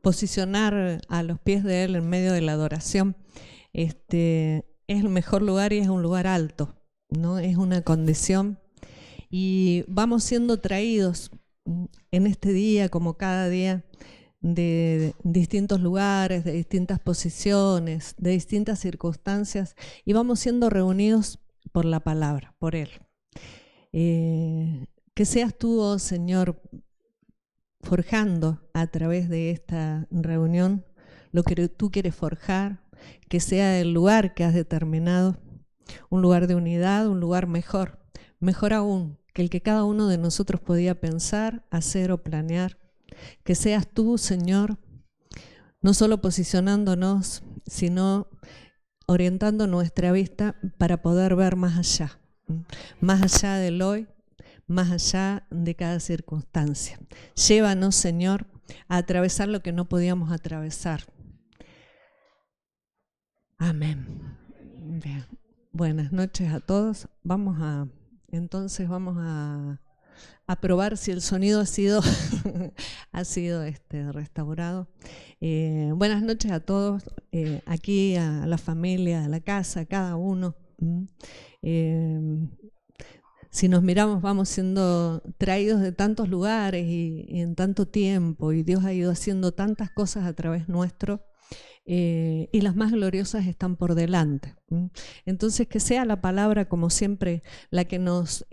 posicionar a los pies de Él en medio de la adoración, es el mejor lugar y es un lugar alto, ¿no? Es una condición y vamos siendo traídos en este día, como cada día, de distintos lugares, de distintas posiciones, de distintas circunstancias y vamos siendo reunidos por la palabra, por Él. Que seas tú, oh Señor, forjando a través de esta reunión lo que tú quieres forjar, que sea el lugar que has determinado, un lugar de unidad, un lugar mejor, mejor aún que el que cada uno de nosotros podía pensar, hacer o planear. Que seas tú, Señor, no solo posicionándonos, sino orientando nuestra vista para poder ver más allá del hoy, más allá de cada circunstancia. Llévanos, Señor, a atravesar lo que no podíamos atravesar. Amén. Bien. Buenas noches a todos. Vamos a probar si el sonido ha sido, restaurado. Buenas noches a todos, aquí a la familia, a la casa, a cada uno. Si nos miramos, vamos siendo traídos de tantos lugares y en tanto tiempo, y Dios ha ido haciendo tantas cosas a través nuestro, y las más gloriosas están por delante. Entonces, que sea la palabra, como siempre, la que nos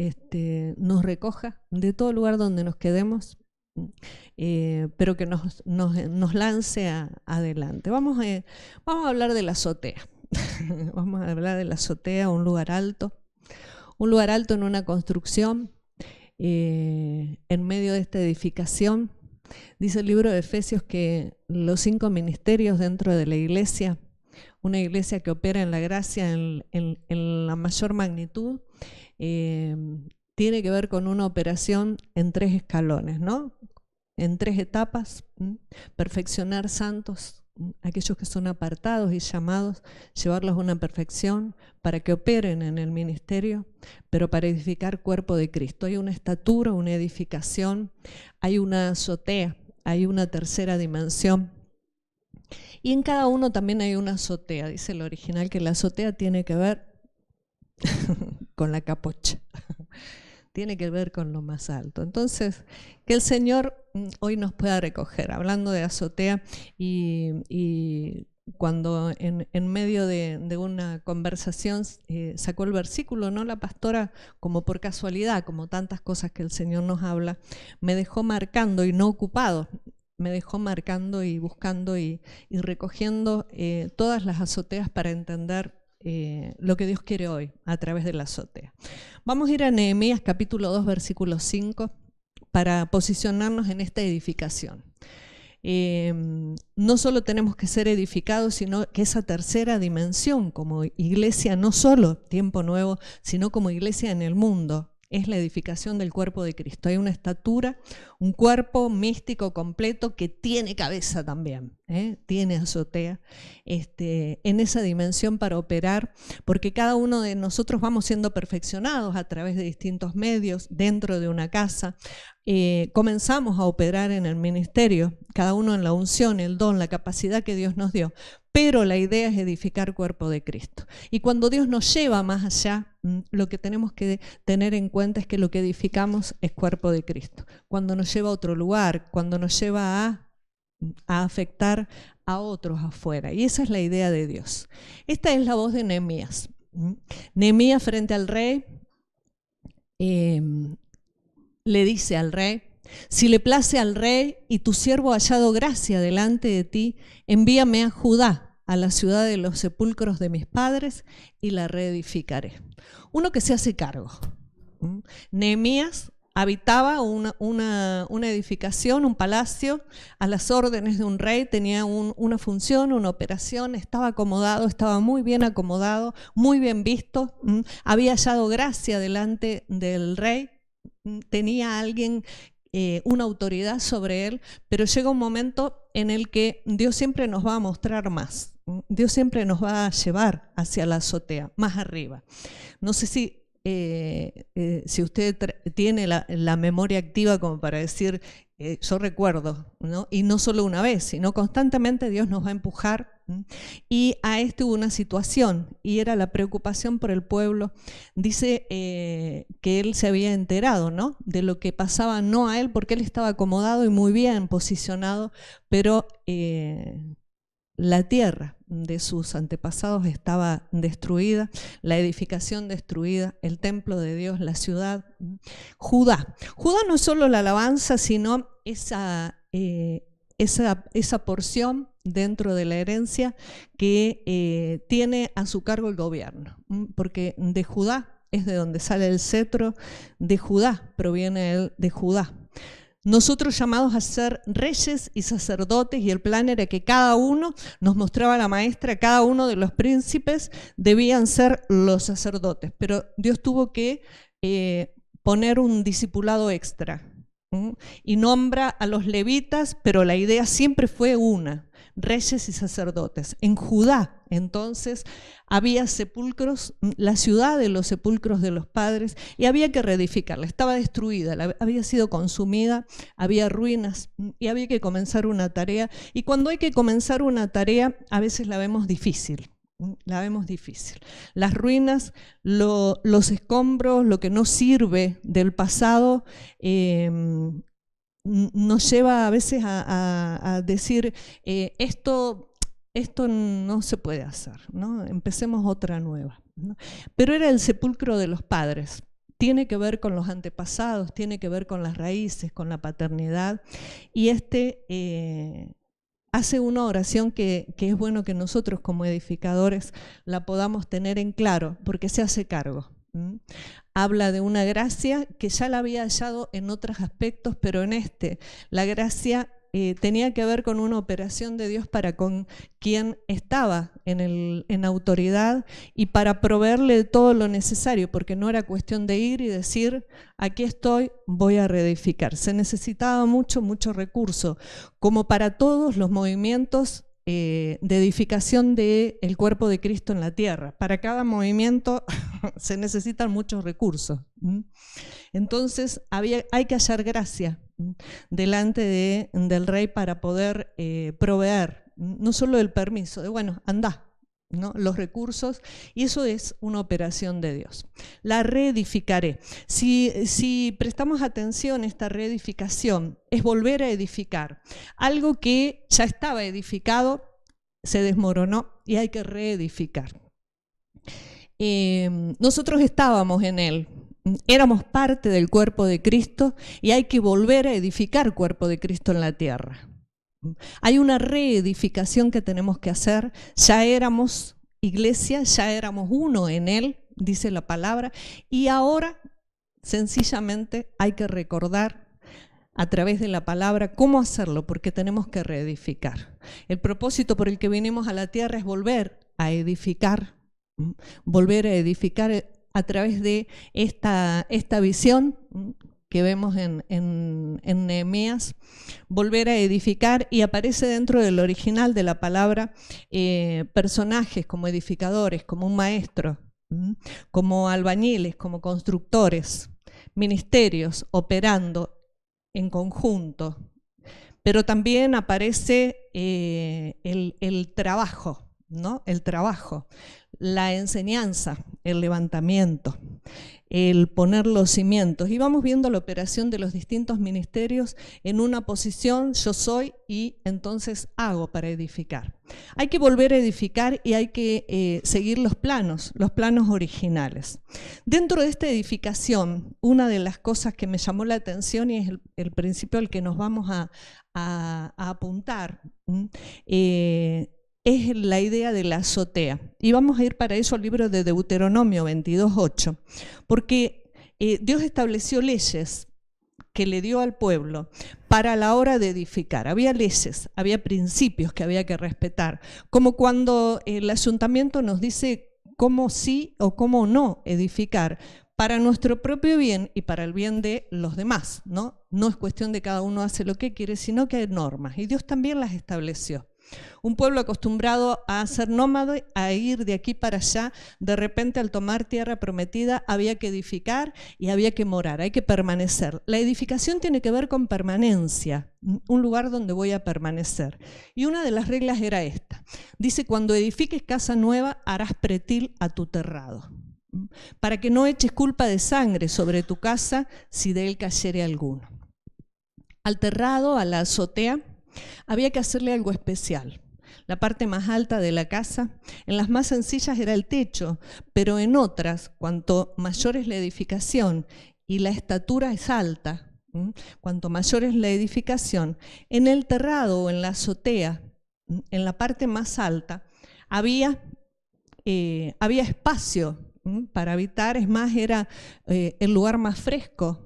recoja de todo lugar donde nos quedemos, pero que nos lance adelante. Vamos a hablar de la azotea. Vamos a hablar de la azotea, un lugar alto en una construcción, en medio de esta edificación. Dice el libro de Efesios que los 5 ministerios dentro de la iglesia, una iglesia que opera en la gracia en la mayor magnitud, tiene que ver con una operación en 3 escalones, ¿no? En 3 etapas: perfeccionar santos, aquellos que son apartados y llamados, llevarlos a una perfección para que operen en el ministerio, pero para edificar cuerpo de Cristo. Hay una estatura, una edificación, hay una azotea, hay una tercera dimensión. Y en cada uno también hay una azotea. Dice el original que la azotea tiene que ver con la capocha. Tiene que ver con lo más alto. Entonces, que el Señor hoy nos pueda recoger. Hablando de azotea, y cuando en medio de una conversación sacó el versículo, ¿no? La pastora, como por casualidad, como tantas cosas que el Señor nos habla, me dejó marcando y no ocupado. Me dejó marcando y buscando y recogiendo todas las azoteas para entender lo que Dios quiere hoy a través de la azotea. Vamos a ir a Nehemías capítulo 2, versículo 5, para posicionarnos en esta edificación. No solo tenemos que ser edificados, sino que esa tercera dimensión como iglesia, no solo Tiempo Nuevo, sino como iglesia en el mundo, es la edificación del cuerpo de Cristo. Hay una estatura, un cuerpo místico completo que tiene cabeza también, tiene azotea, en esa dimensión para operar, porque cada uno de nosotros vamos siendo perfeccionados a través de distintos medios dentro de una casa. Comenzamos a operar en el ministerio, cada uno en la unción, el don, la capacidad que Dios nos dio, pero la idea es edificar cuerpo de Cristo. Y cuando Dios nos lleva más allá, lo que tenemos que tener en cuenta es que lo que edificamos es cuerpo de Cristo. Cuando nos lleva a otro lugar, cuando nos lleva a afectar a otros afuera. Y esa es la idea de Dios. Esta es la voz de Nehemías. Nehemías frente al rey le dice al rey: si le place al rey y tu siervo ha hallado gracia delante de ti, envíame a Judá, a la ciudad de los sepulcros de mis padres, y la reedificaré. Uno que se hace cargo. Nehemías habitaba una edificación, un palacio, a las órdenes de un rey, tenía una función, una operación, estaba acomodado, estaba muy bien acomodado, muy bien visto, había hallado gracia delante del rey, tenía a alguien, una autoridad sobre él, pero llega un momento en el que Dios siempre nos va a mostrar más. Dios siempre nos va a llevar hacia la azotea, más arriba. No sé si usted tiene la memoria activa como para decir yo recuerdo, ¿no? Y no solo una vez, sino constantemente Dios nos va a empujar. Y a hubo una situación, y era la preocupación por el pueblo. Dice que él se había enterado, ¿no?, de lo que pasaba, no a él, porque él estaba acomodado y muy bien posicionado, pero la tierra de sus antepasados estaba destruida, la edificación destruida, el templo de Dios, la ciudad. Judá. Judá no es solo la alabanza, sino esa porción dentro de la herencia que tiene a su cargo el gobierno, porque de Judá es de donde sale el cetro, de Judá proviene él, de Judá. Nosotros llamados a ser reyes y sacerdotes, y el plan era que cada uno, nos mostraba la maestra, cada uno de los príncipes debían ser los sacerdotes, pero Dios tuvo que poner un discipulado extra, y nombra a los levitas, pero la idea siempre fue una: reyes y sacerdotes. En Judá, entonces, había sepulcros, la ciudad de los sepulcros de los padres, y había que reedificarla. Estaba destruida, había sido consumida, había ruinas, y había que comenzar una tarea. Y cuando hay que comenzar una tarea, a veces la vemos difícil. La vemos difícil. Las ruinas, los escombros, lo que no sirve del pasado, nos lleva a veces a decir, esto no se puede hacer, ¿no? Empecemos otra nueva, ¿no? Pero era el sepulcro de los padres. Tiene que ver con los antepasados, tiene que ver con las raíces, con la paternidad. Y hace una oración que es bueno que nosotros como edificadores la podamos tener en claro, porque se hace cargo. Habla de una gracia que ya la había hallado en otros aspectos, pero en la gracia tenía que ver con una operación de Dios para con quien estaba en autoridad, y para proveerle todo lo necesario, porque no era cuestión de ir y decir, aquí estoy, voy a reedificar. Se necesitaba mucho recurso, como para todos los movimientos de edificación del cuerpo de Cristo en la tierra. Para cada movimiento se necesitan muchos recursos. Entonces hay que hallar gracia delante del rey para poder proveer, no solo el permiso, de bueno, andá, ¿no?, los recursos, y eso es una operación de Dios. La reedificaré. Si prestamos atención, esta reedificación es volver a edificar. Algo que ya estaba edificado se desmoronó y hay que reedificar. Nosotros estábamos en él, éramos parte del cuerpo de Cristo, y hay que volver a edificar cuerpo de Cristo en la tierra. Hay una reedificación que tenemos que hacer. Ya éramos iglesia, ya éramos uno en él, dice la palabra, y ahora sencillamente hay que recordar a través de la palabra cómo hacerlo, porque tenemos que reedificar. El propósito por el que vinimos a la tierra es volver a edificar a través de esta visión que vemos en Nehemías, volver a edificar, y aparece dentro del original de la palabra personajes como edificadores, como un maestro, como albañiles, como constructores, ministerios operando en conjunto, pero también aparece el trabajo, ¿no? El trabajo, la enseñanza, el levantamiento, el poner los cimientos. Y vamos viendo la operación de los distintos ministerios en una posición, yo soy, y entonces hago para edificar. Hay que volver a edificar y hay que seguir los planos originales. Dentro de esta edificación, una de las cosas que me llamó la atención, y es el principio al que nos vamos a apuntar, es la idea de la azotea. Y vamos a ir para eso al libro de Deuteronomio 22:8, porque Dios estableció leyes que le dio al pueblo para la hora de edificar. Había leyes, había principios que había que respetar, como cuando el ayuntamiento nos dice cómo sí o cómo no edificar, para nuestro propio bien y para el bien de los demás, ¿no? No es cuestión de cada uno hace lo que quiere, sino que hay normas, y Dios también las estableció. Un pueblo acostumbrado a ser nómade, a ir de aquí para allá, de repente al tomar tierra prometida había que edificar y había que morar, hay que permanecer. La edificación tiene que ver con permanencia, un lugar donde voy a permanecer. Y una de las reglas era esta. Dice, cuando edifiques casa nueva, harás pretil a tu terrado, para que no eches culpa de sangre sobre tu casa si de él cayere alguno. Al terrado, a la azotea, había que hacerle algo especial. La parte más alta de la casa, en las más sencillas era el techo, pero en otras, cuanto mayor es la edificación y la estatura es alta, cuanto mayor es la edificación, en el terrado o en la azotea, en la parte más alta, había espacio para habitar, es más, era el lugar más fresco.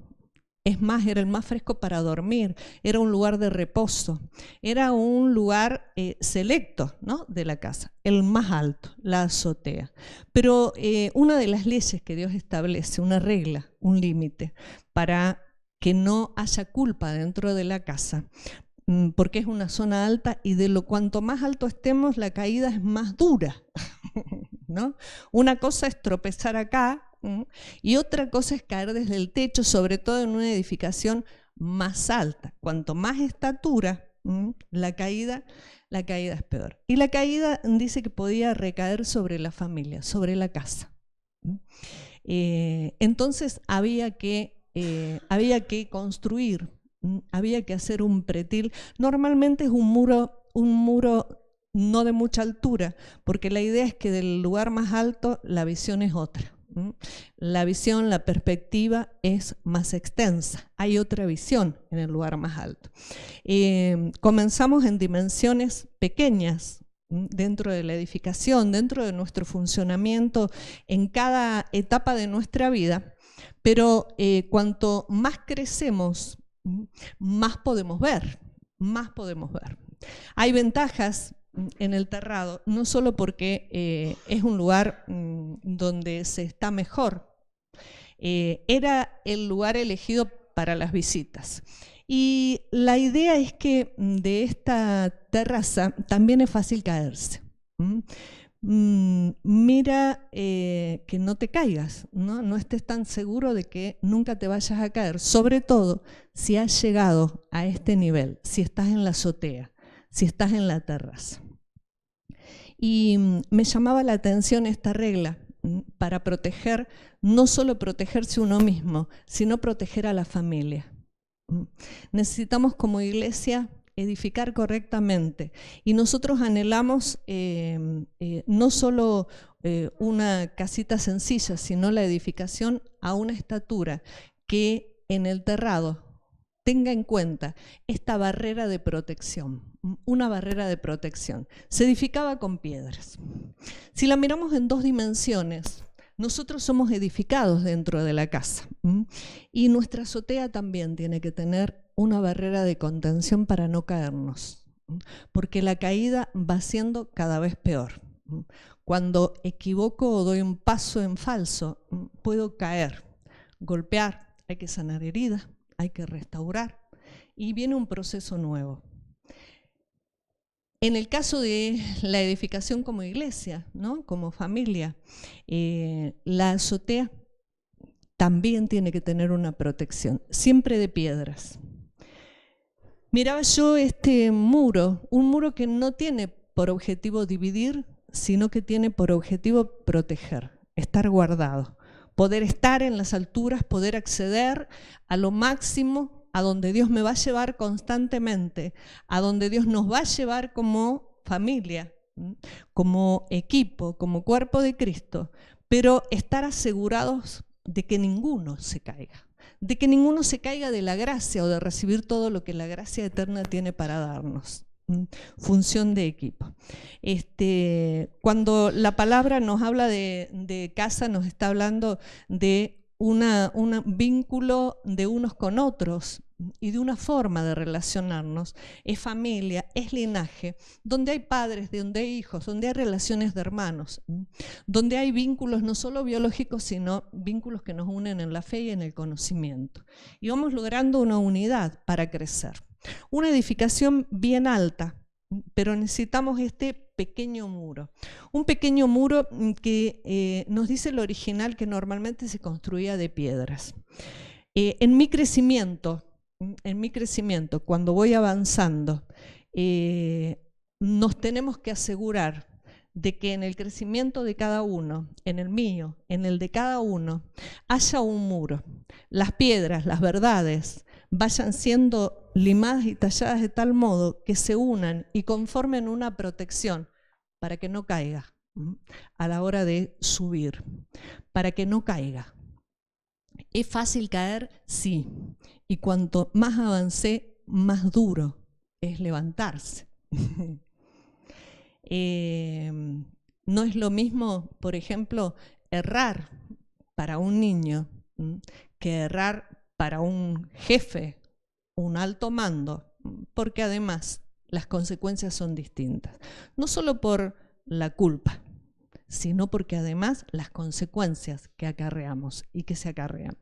Es más, era el más fresco para dormir, era un lugar de reposo, era un lugar selecto, ¿no?, de la casa, el más alto, la azotea. Pero una de las leyes que Dios establece, una regla, un límite, para que no haya culpa dentro de la casa, porque es una zona alta y de lo cuanto más alto estemos, la caída es más dura, ¿no? Una cosa es tropezar acá, y otra cosa es caer desde el techo, sobre todo en una edificación más alta. Cuanto más estatura, la caída es peor. Y la caída dice que podía recaer sobre la familia, sobre la casa. Entonces había que construir, había que hacer un pretil. Normalmente es un muro no de mucha altura, porque la idea es que del lugar más alto la visión es otra. La visión, la perspectiva es más extensa. Hay otra visión en el lugar más alto. Comenzamos en dimensiones pequeñas dentro de la edificación, dentro de nuestro funcionamiento en cada etapa de nuestra vida, pero cuanto más crecemos, más podemos ver, Hay ventajas en el terrado, no solo porque es un lugar donde se está mejor, era el lugar elegido para las visitas. Y la idea es que de esta terraza también es fácil caerse. Mira que no te caigas, no estés tan seguro de que nunca te vayas a caer, sobre todo si has llegado a este nivel, si estás en la azotea, si estás en la terraza. Y me llamaba la atención esta regla para proteger, no solo protegerse uno mismo, sino proteger a la familia. Necesitamos como iglesia edificar correctamente y nosotros anhelamos no solo una casita sencilla, sino la edificación a una estatura que en el terrado tenga en cuenta esta barrera de protección, una barrera de protección. Se edificaba con piedras. Si la miramos en dos dimensiones, nosotros somos edificados dentro de la casa y nuestra azotea también tiene que tener una barrera de contención para no caernos, porque la caída va siendo cada vez peor. Cuando equivoco o doy un paso en falso, puedo caer, golpear, hay que sanar heridas, hay que restaurar y viene un proceso nuevo. En el caso de la edificación como iglesia, ¿no?, como familia, la azotea también tiene que tener una protección, siempre de piedras. Miraba yo este muro, un muro que no tiene por objetivo dividir, sino que tiene por objetivo proteger, estar guardado, poder estar en las alturas, poder acceder a lo máximo, a donde Dios me va a llevar constantemente, a donde Dios nos va a llevar como familia, como equipo, como cuerpo de Cristo, pero estar asegurados de que ninguno se caiga, de la gracia o de recibir todo lo que la gracia eterna tiene para darnos. Función de equipo. Cuando la palabra nos habla de casa, nos está hablando de un vínculo de unos con otros y de una forma de relacionarnos. Es familia, es linaje, donde hay padres, donde hay hijos, donde hay relaciones de hermanos, donde hay vínculos no solo biológicos, sino vínculos que nos unen en la fe y en el conocimiento. Y vamos logrando una unidad para crecer. Una edificación bien alta pero necesitamos este pequeño muro. Un pequeño muro que nos dice el original que normalmente se construía de piedras. En mi crecimiento, cuando voy avanzando, nos tenemos que asegurar de que en el crecimiento de cada uno, en el mío, en el de cada uno, haya un muro. Las piedras, las verdades, vayan siendo limadas y talladas de tal modo que se unan y conformen una protección para que no caiga a la hora de subir, para que no caiga. ¿Es fácil caer? Sí. Y cuanto más avancé, más duro es levantarse. No es lo mismo, por ejemplo, errar para un niño que errar para un jefe, un alto mando, porque además las consecuencias son distintas. No solo por la culpa, sino porque además las consecuencias que acarreamos y que se acarrean.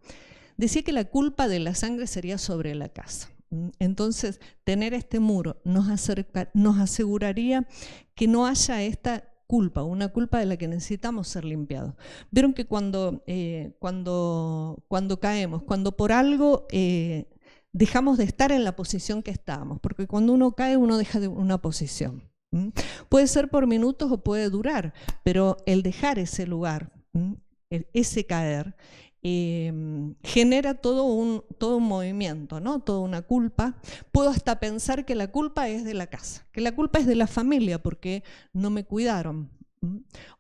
Decía que la culpa de la sangre sería sobre la casa. Entonces, tener este muro nos aseguraría que no haya esta culpa, una culpa de la que necesitamos ser limpiados. Vieron que cuando caemos, cuando por algo dejamos de estar en la posición que estábamos, porque cuando uno cae, uno deja de una posición. Puede ser por minutos o puede durar, pero el dejar ese lugar, ese caer, genera todo un movimiento, ¿no? Toda una culpa. Puedo hasta pensar que la culpa es de la casa, que la culpa es de la familia porque no me cuidaron,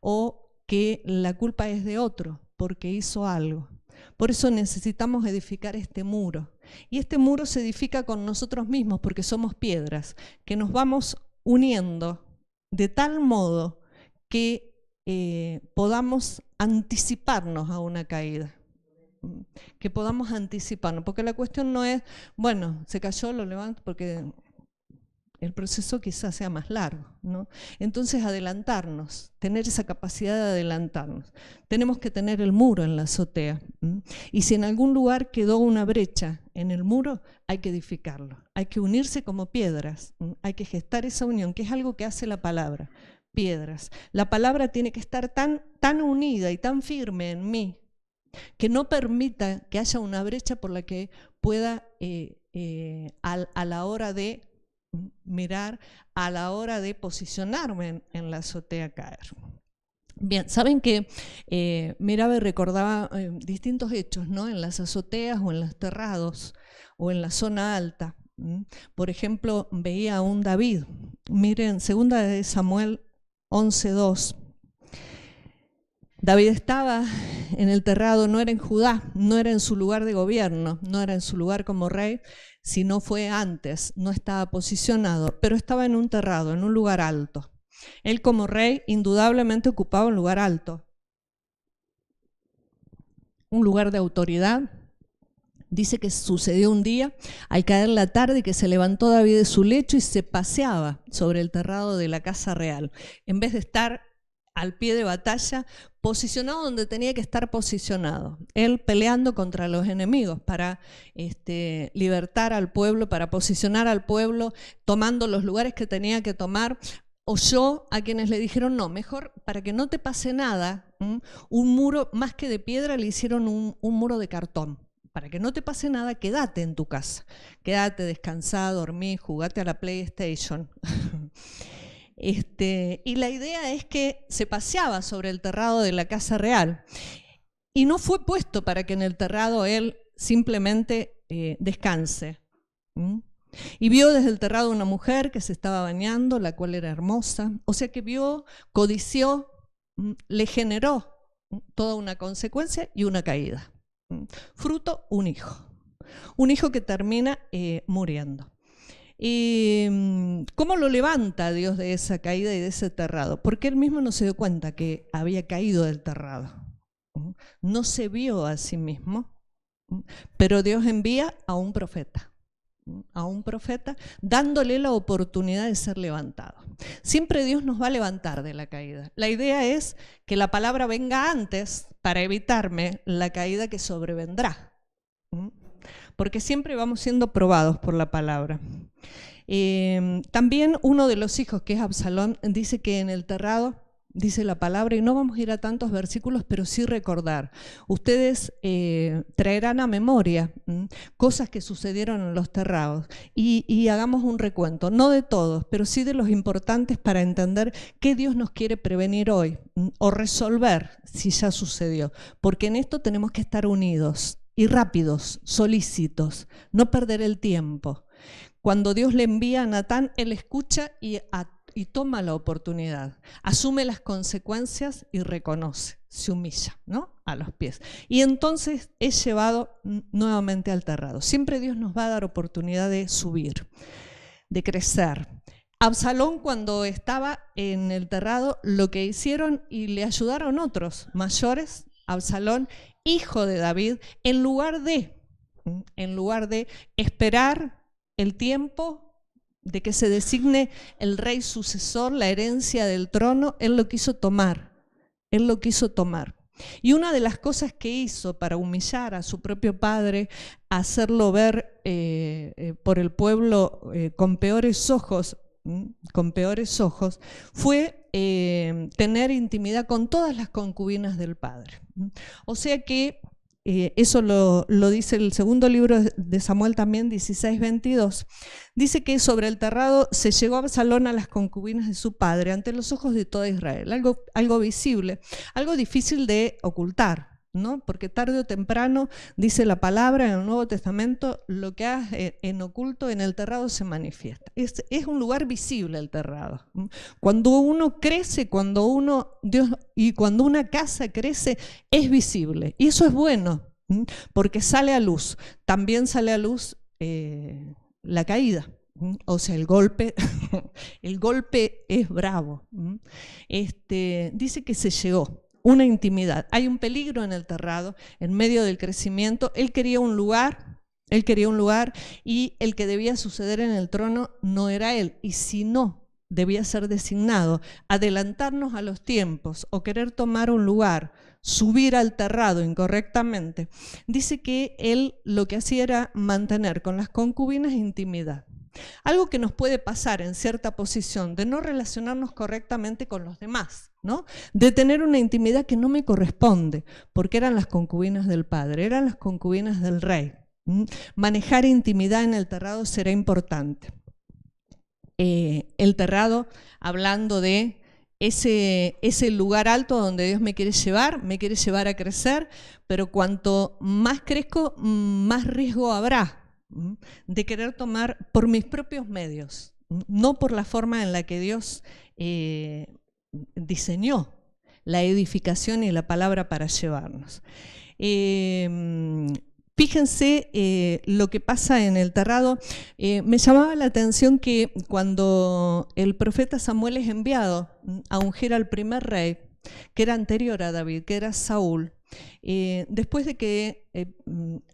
o que la culpa es de otro porque hizo algo. Por eso necesitamos edificar este muro. Y este muro se edifica con nosotros mismos porque somos piedras, que nos vamos uniendo de tal modo que podamos anticiparnos a una caída. Que podamos anticiparnos, porque la cuestión no es, bueno, se cayó, lo levanto, porque el proceso quizás sea más largo, ¿no? Entonces adelantarnos, tener esa capacidad de adelantarnos. Tenemos que tener el muro en la azotea, y si en algún lugar quedó una brecha en el muro, hay que edificarlo, hay que unirse como piedras, hay que gestar esa unión, que es algo que hace la palabra, piedras. La palabra tiene que estar tan unida y tan firme en mí, que no permita que haya una brecha por la que pueda, a la hora de mirar, a la hora de posicionarme en la azotea, caer. Bien, saben que Mirabe recordaba distintos hechos, ¿no? En las azoteas o en los terrados o en la zona alta. Por ejemplo, veía a un David. Miren, 2 de Samuel 11:2. David estaba en el terrado, no era en Judá, no era en su lugar de gobierno, no era en su lugar como rey, sino fue antes, no estaba posicionado, pero estaba en un terrado, en un lugar alto. Él como rey indudablemente ocupaba un lugar alto, un lugar de autoridad. Dice que sucedió un día, al caer la tarde, que se levantó David de su lecho y se paseaba sobre el terrado de la casa real, en vez de estar al pie de batalla, posicionado donde tenía que estar posicionado. Él peleando contra los enemigos para libertar al pueblo, para posicionar al pueblo, tomando los lugares que tenía que tomar. Oyó a quienes le dijeron, no, mejor para que no te pase nada, un muro más que de piedra le hicieron un muro de cartón. Para que no te pase nada, quédate en tu casa. Quédate, descansá, dormí, jugate a la PlayStation. Y la idea es que se paseaba sobre el terrado de la casa real y no fue puesto para que en el terrado él simplemente descanse. Y vio desde el terrado una mujer que se estaba bañando, la cual era hermosa, o sea que vio, codició, le generó toda una consecuencia y una caída. Fruto, un hijo que termina muriendo. ¿Y cómo lo levanta Dios de esa caída y de ese terrado? Porque él mismo no se dio cuenta que había caído del terrado. No se vio a sí mismo, pero Dios envía a un profeta, dándole la oportunidad de ser levantado. Siempre Dios nos va a levantar de la caída. La idea es que la palabra venga antes para evitarme la caída que sobrevendrá. Porque siempre vamos siendo probados por la palabra. También uno de los hijos, que es Absalón, dice que en el terrado, dice la palabra, y no vamos a ir a tantos versículos, pero sí recordar. Ustedes traerán a memoria cosas que sucedieron en los terrados y hagamos un recuento, no de todos, pero sí de los importantes para entender qué Dios nos quiere prevenir hoy o resolver si ya sucedió. Porque en esto tenemos que estar unidos y rápidos, solícitos, no perder el tiempo. Cuando Dios le envía a Natán, él escucha y toma la oportunidad, asume las consecuencias y reconoce, se humilla, ¿no?, a los pies. Y entonces es llevado nuevamente al terrado. Siempre Dios nos va a dar oportunidad de subir, de crecer. Absalón, cuando estaba en el terrado, lo que hicieron y le ayudaron otros mayores, Absalón, hijo de David, en lugar de esperar el tiempo de que se designe el rey sucesor, la herencia del trono, él lo quiso tomar. Y una de las cosas que hizo para humillar a su propio padre, hacerlo ver por el pueblo con peores ojos, fue tener intimidad con todas las concubinas del padre. O sea que eso lo dice el segundo libro de Samuel también, 16:22. Dice que sobre el terrado se llegó Absalón a las concubinas de su padre ante los ojos de toda Israel. Algo visible, algo difícil de ocultar, ¿no? Porque tarde o temprano, dice la palabra en el Nuevo Testamento, lo que hagas en oculto en el terrado se manifiesta. Es un lugar visible el terrado. Cuando uno crece, cuando una casa crece, es visible. Y eso es bueno, porque sale a luz. También sale a luz la caída. O sea, el golpe es bravo. Dice que se llegó. Una intimidad. Hay un peligro en el terrado, en medio del crecimiento. Él quería un lugar y el que debía suceder en el trono no era él. Y si no, debía ser designado. Adelantarnos a los tiempos o querer tomar un lugar, subir al terrado incorrectamente. Dice que él lo que hacía era mantener con las concubinas intimidad. Algo que nos puede pasar en cierta posición, de no relacionarnos correctamente con los demás, ¿no? De tener una intimidad que no me corresponde, porque eran las concubinas del padre, eran las concubinas del rey. Manejar intimidad en el terrado será importante. El terrado, hablando de ese lugar alto donde Dios me quiere llevar a crecer, pero cuanto más crezco, más riesgo habrá de querer tomar por mis propios medios, no por la forma en la que Dios diseñó la edificación y la palabra para llevarnos. Fíjense lo que pasa en el terrado. Me llamaba la atención que cuando el profeta Samuel es enviado a ungir al primer rey, que era anterior a David, que era Saúl, después de que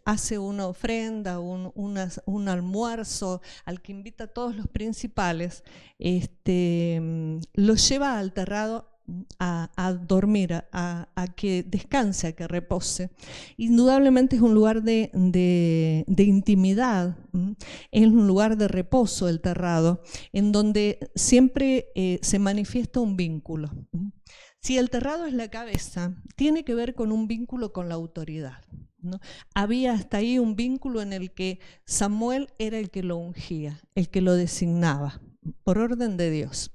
hace una ofrenda, un almuerzo al que invita a todos los principales, lo lleva al terrado a dormir, a que descanse, a que repose. Indudablemente es un lugar de intimidad, es un lugar de reposo el terrado, en donde siempre se manifiesta un vínculo. Si el terrado es la cabeza, tiene que ver con un vínculo con la autoridad, ¿no? Había hasta ahí un vínculo en el que Samuel era el que lo ungía, el que lo designaba, por orden de Dios.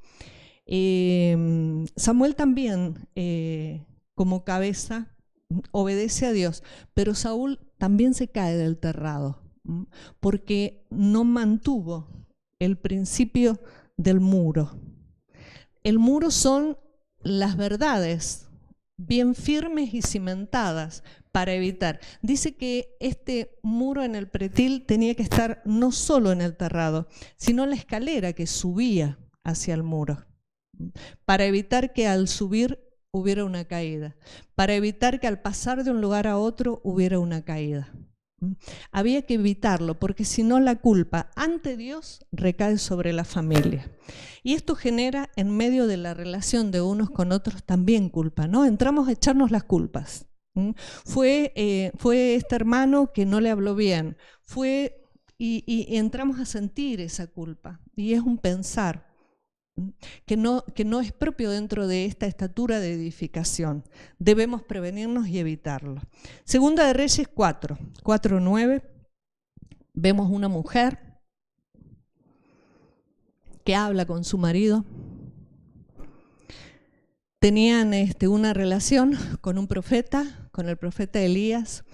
Samuel también, como cabeza, obedece a Dios, pero Saúl también se cae del terrado, porque no mantuvo el principio del muro. El muro son las verdades bien firmes y cimentadas para evitar. Dice que este muro en el pretil tenía que estar no solo en el terrado, sino en la escalera que subía hacia el muro, para evitar que al subir hubiera una caída, para evitar que al pasar de un lugar a otro hubiera una caída. Había que evitarlo, porque si no la culpa ante Dios recae sobre la familia. Y esto genera en medio de la relación de unos con otros también culpa, ¿no? Entramos a echarnos las culpas. Fue este hermano que no le habló bien, fue y entramos a sentir esa culpa. Y es un pensar que no es propio dentro de esta estatura de edificación. Debemos prevenirnos y evitarlo. Segunda de Reyes 4:9, vemos una mujer que habla con su marido. Tenían una relación con un profeta, con el profeta Elías.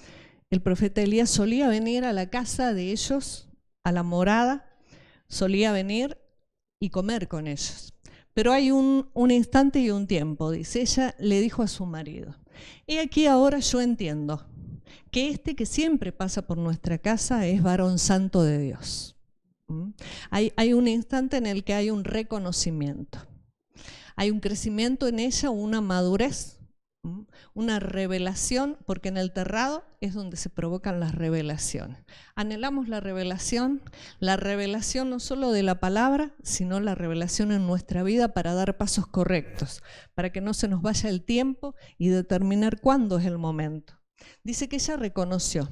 El profeta Elías solía venir a la casa de ellos, a la morada, solía venir y comer con ellos. Pero hay un instante y un tiempo, dice, ella le dijo a su marido, y aquí ahora yo entiendo que que siempre pasa por nuestra casa es varón santo de Dios. Hay un instante en el que hay un reconocimiento, hay un crecimiento en ella, una madurez, una revelación, porque en el terrado es donde se provocan las revelaciones. Anhelamos la revelación no solo de la palabra, sino la revelación en nuestra vida para dar pasos correctos, para que no se nos vaya el tiempo y determinar cuándo es el momento. Dice que ella reconoció.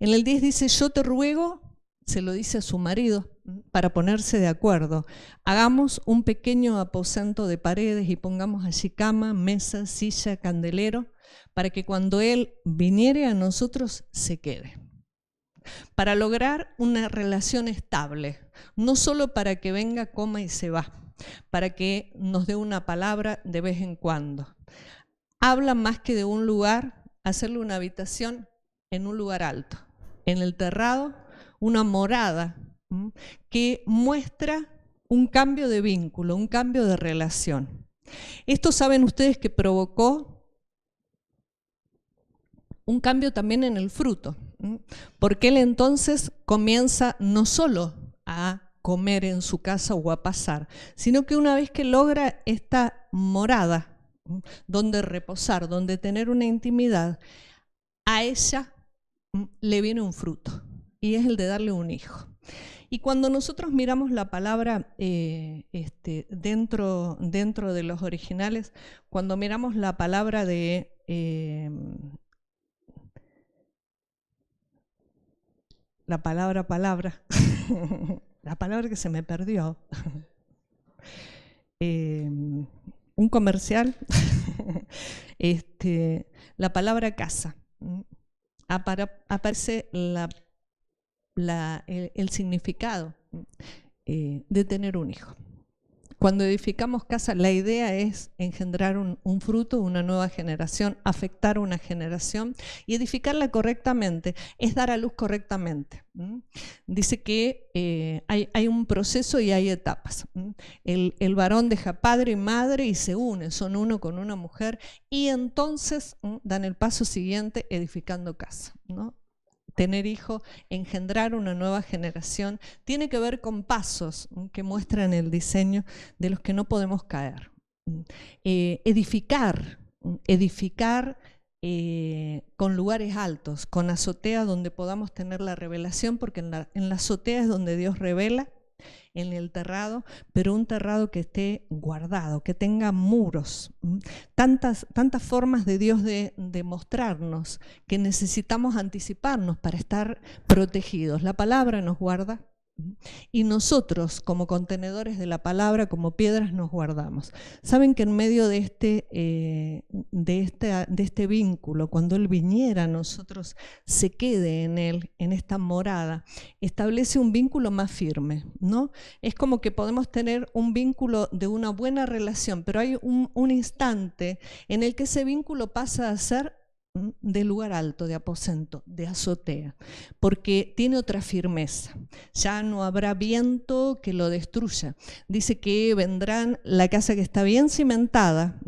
En el 10 dice, yo te ruego, se lo dice a su marido, para ponerse de acuerdo. Hagamos un pequeño aposento de paredes y pongamos allí cama, mesa, silla, candelero, para que cuando él viniere a nosotros se quede. Para lograr una relación estable, no solo para que venga, coma y se va, para que nos dé una palabra de vez en cuando. Habla más que de un lugar, hacerle una habitación en un lugar alto, en el terrado, una morada que muestra un cambio de vínculo, un cambio de relación. Esto saben ustedes que provocó un cambio también en el fruto, porque él entonces comienza no solo a comer en su casa o a pasar, sino que una vez que logra esta morada, donde reposar, donde tener una intimidad, a ella le viene un fruto, y es el de darle un hijo. Y cuando nosotros miramos la palabra dentro de los originales, cuando miramos la palabra de la palabra la palabra que se me perdió, un comercial, la palabra casa, aparece el significado de tener un hijo. Cuando edificamos casa, la idea es engendrar un fruto, una nueva generación, afectar una generación y edificarla correctamente, es dar a luz correctamente. Dice que hay un proceso y hay etapas. El varón deja padre y madre y se une, son uno con una mujer y entonces dan el paso siguiente edificando casa, ¿no? Tener hijo, engendrar una nueva generación, tiene que ver con pasos que muestran el diseño de los que no podemos caer. Edificar con lugares altos, con azotea donde podamos tener la revelación, porque en la azotea es donde Dios revela, en el terrado, pero un terrado que esté guardado, que tenga muros. Tantas formas de Dios de mostrarnos que necesitamos anticiparnos para estar protegidos. La palabra nos guarda y nosotros como contenedores de la palabra, como piedras, nos guardamos. Saben que en medio de este vínculo, cuando Él viniera a nosotros, se quede en Él, en esta morada, establece un vínculo más firme, ¿no? Es como que podemos tener un vínculo de una buena relación, pero hay un instante en el que ese vínculo pasa a ser de lugar alto, de aposento, de azotea, porque tiene otra firmeza. Ya no habrá viento que lo destruya. Dice que vendrán la casa que está bien cimentada,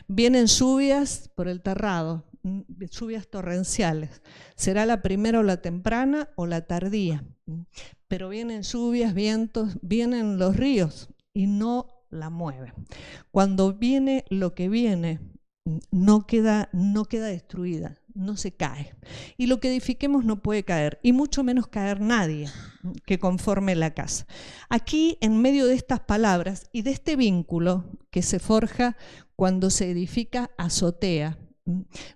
vienen lluvias por el terrado, lluvias torrenciales. Será la primera o la temprana o la tardía, pero vienen lluvias, vientos, vienen los ríos y no la mueven. Cuando viene lo que viene, no queda destruida, no se cae. Y lo que edifiquemos no puede caer, y mucho menos caer nadie que conforme la casa. Aquí, en medio de estas palabras y de este vínculo que se forja cuando se edifica azotea,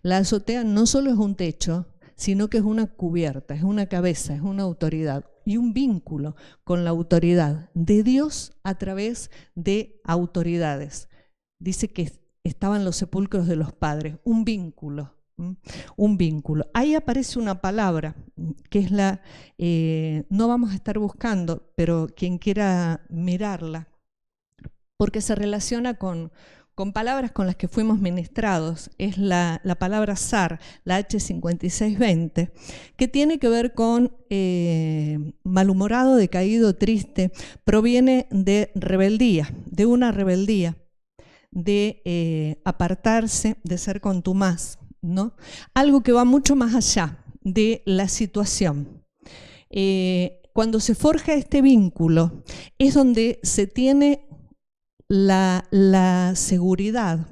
la azotea no solo es un techo, sino que es una cubierta, es una cabeza, es una autoridad. y un vínculo con la autoridad de Dios a través de autoridades. Dice que estaban los sepulcros de los padres, un vínculo. Un vínculo. Ahí aparece una palabra que es la, no vamos a estar buscando, pero quien quiera mirarla, porque se relaciona con palabras con las que fuimos ministrados, es la palabra zar, la H5620, que tiene que ver con malhumorado, decaído, triste, proviene de rebeldía, de una rebeldía, de apartarse, de ser contumaz, ¿no? Algo que va mucho más allá de la situación. Cuando se forja este vínculo es donde se tiene la seguridad,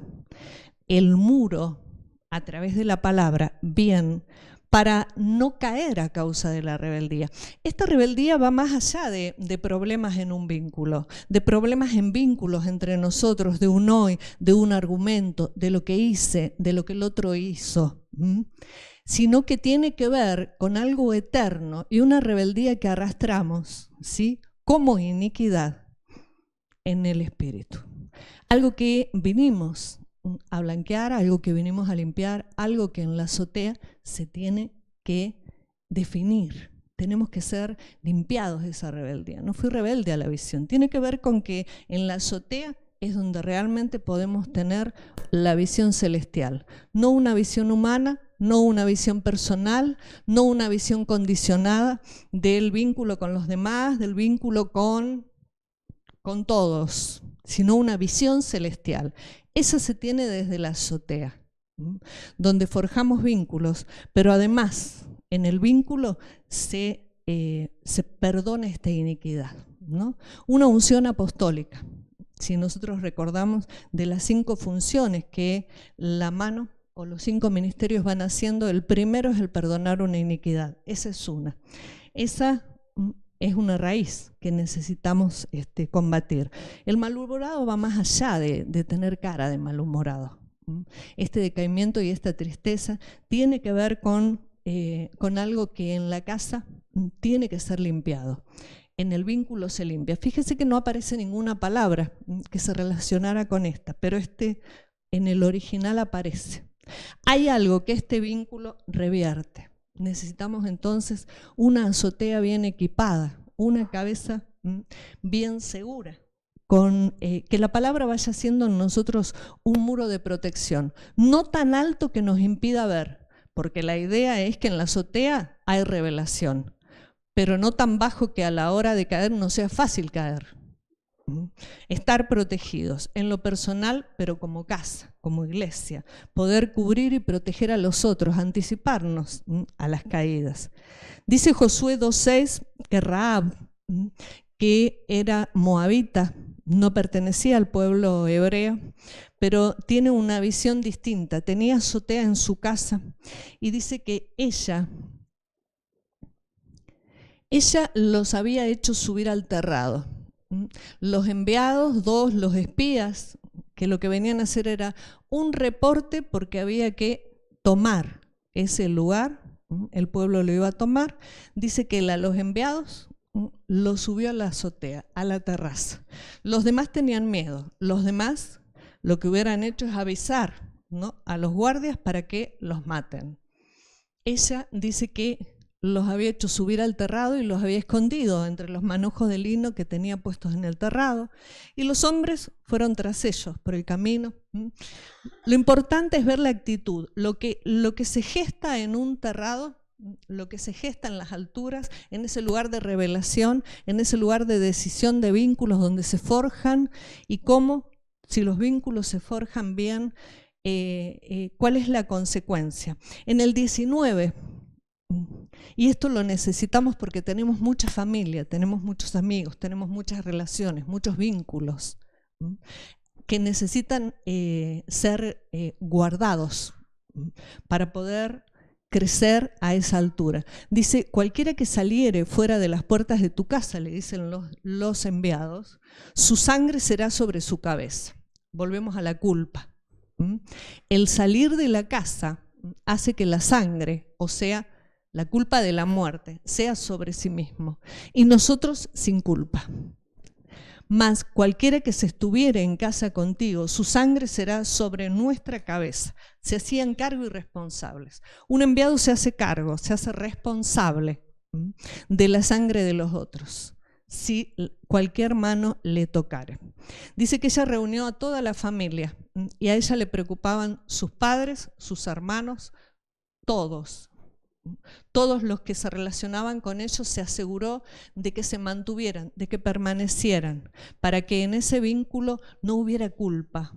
el muro a través de la palabra, bien, para no caer a causa de la rebeldía. Esta rebeldía va más allá de problemas en un vínculo, de problemas en vínculos entre nosotros, de un hoy, de un argumento, de lo que hice, de lo que el otro hizo, sino que tiene que ver con algo eterno y una rebeldía que arrastramos, ¿sí?, como iniquidad en el espíritu. Algo que vinimos a blanquear, algo que vinimos a limpiar, algo que en la azotea se tiene que definir. Tenemos que ser limpiados de esa rebeldía. No fui rebelde a la visión. Tiene que ver con que en la azotea es donde realmente podemos tener la visión celestial. No una visión humana, no una visión personal, no una visión condicionada del vínculo con los demás, del vínculo con todos, sino una visión celestial. Esa se tiene desde la azotea, donde forjamos vínculos, pero además en el vínculo se perdona esta iniquidad, ¿no? Una unción apostólica. Si nosotros recordamos de las 5 funciones que la mano o los 5 ministerios van haciendo, el primero es el perdonar una iniquidad. Esa es una. Esa es una raíz que necesitamos combatir. El malhumorado va más allá de tener cara de malhumorado. Este decaimiento y esta tristeza tiene que ver con algo que en la casa tiene que ser limpiado. En el vínculo se limpia. Fíjese que no aparece ninguna palabra que se relacionara con esta, pero en el original aparece. Hay algo que este vínculo revierte. Necesitamos entonces una azotea bien equipada, una cabeza bien segura, con que la palabra vaya siendo en nosotros un muro de protección, no tan alto que nos impida ver, porque la idea es que en la azotea hay revelación, pero no tan bajo que a la hora de caer no sea fácil caer. Estar protegidos en lo personal, pero como casa, como iglesia, poder cubrir y proteger a los otros, anticiparnos a las caídas. Dice Josué 2:6 que Rahab, que era moabita, no pertenecía al pueblo hebreo, pero tiene una visión distinta. Tenía azotea en su casa y dice que ella los había hecho subir al terrado. Los enviados, los espías, que lo que venían a hacer era un reporte porque había que tomar ese lugar, el pueblo lo iba a tomar. Dice que los enviados lo subió a la azotea, a la terraza. Los demás tenían miedo, los demás lo que hubieran hecho es avisar, ¿no?, a los guardias para que los maten. Ella dice que los había hecho subir al terrado y los había escondido entre los manojos de lino que tenía puestos en el terrado, y los hombres fueron tras ellos por el camino. Lo importante es ver la actitud, lo que se gesta en un terrado, lo que se gesta en las alturas, en ese lugar de revelación, en ese lugar de decisión de vínculos donde se forjan, y cómo, si los vínculos se forjan bien, cuál es la consecuencia. En el 19, y esto lo necesitamos porque tenemos mucha familia, tenemos muchos amigos, tenemos muchas relaciones, muchos vínculos que necesitan ser guardados para poder crecer a esa altura. Dice, cualquiera que saliere fuera de las puertas de tu casa, le dicen los enviados, su sangre será sobre su cabeza. Volvemos a la culpa. El salir de la casa hace que la sangre, o sea, la culpa de la muerte, sea sobre sí mismo, y nosotros sin culpa. Mas cualquiera que se estuviere en casa contigo, su sangre será sobre nuestra cabeza. Se hacían cargo y responsables. Un enviado se hace cargo, se hace responsable de la sangre de los otros, si cualquier mano le tocare. Dice que ella reunió a toda la familia y a ella le preocupaban sus padres, sus hermanos, todos. Todos los que se relacionaban con ellos, se aseguró de que se mantuvieran, de que permanecieran, para que en ese vínculo no hubiera culpa.